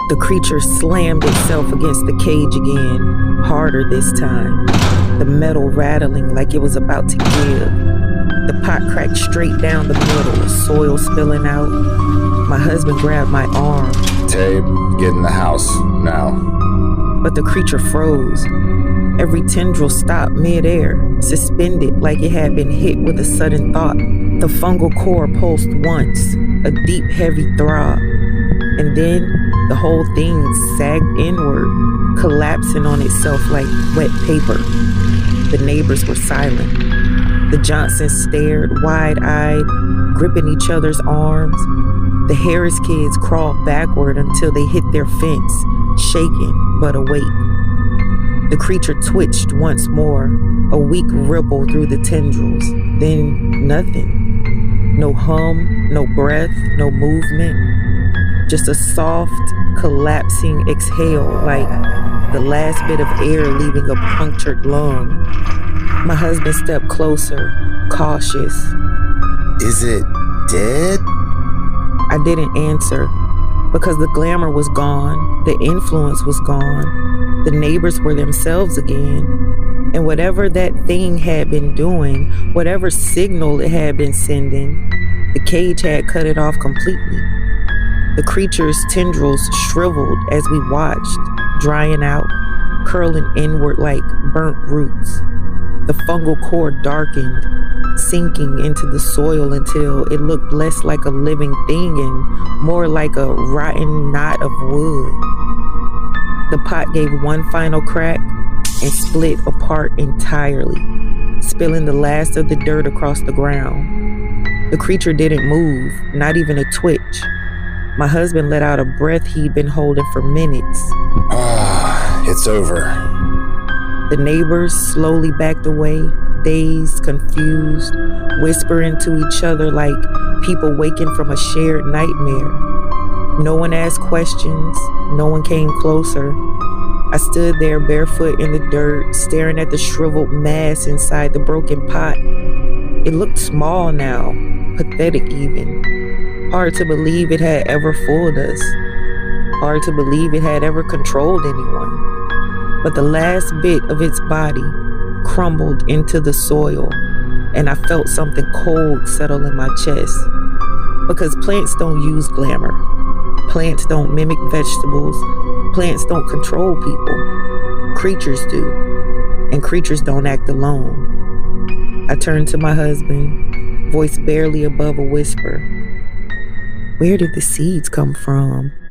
The creature slammed itself against the cage again, harder this time, the metal rattling like it was about to give. The pot cracked straight down the middle, soil spilling out. My husband grabbed my arm. Tay, get in the house, now. But the creature froze. Every tendril stopped midair, suspended like it had been hit with a sudden thought. The fungal core pulsed once, a deep, heavy throb. And then the whole thing sagged inward, collapsing on itself like wet paper. The neighbors were silent. The Johnsons stared wide-eyed, gripping each other's arms. The Harris kids crawled backward until they hit their fence, shaken but awake. The creature twitched once more, a weak ripple through the tendrils. Then nothing. No hum, no breath, no movement. Just a soft, collapsing exhale like the last bit of air leaving a punctured lung. My husband stepped closer, cautious. Is it dead? I didn't answer because the glamour was gone, the influence was gone, the neighbors were themselves again, and whatever that thing had been doing, whatever signal it had been sending, the cage had cut it off completely. The creature's tendrils shriveled as we watched, drying out, curling inward like burnt roots. The fungal core darkened, sinking into the soil until it looked less like a living thing and more like a rotten knot of wood. The pot gave one final crack and split apart entirely, spilling the last of the dirt across the ground. The creature didn't move, not even a twitch. My husband let out a breath he'd been holding for minutes. It's over. The neighbors slowly backed away, dazed, confused, whispering to each other like people waking from a shared nightmare. No one asked questions. No one came closer. I stood there barefoot in the dirt, staring at the shriveled mass inside the broken pot. It looked small now, pathetic even. Hard to believe it had ever fooled us. Hard to believe it had ever controlled anyone. But the last bit of its body crumbled into the soil, and I felt something cold settle in my chest. Because plants don't use glamour. Plants don't mimic vegetables. Plants don't control people. Creatures do. And creatures don't act alone. I turned to my husband, voice barely above a whisper. Where did the seeds come from?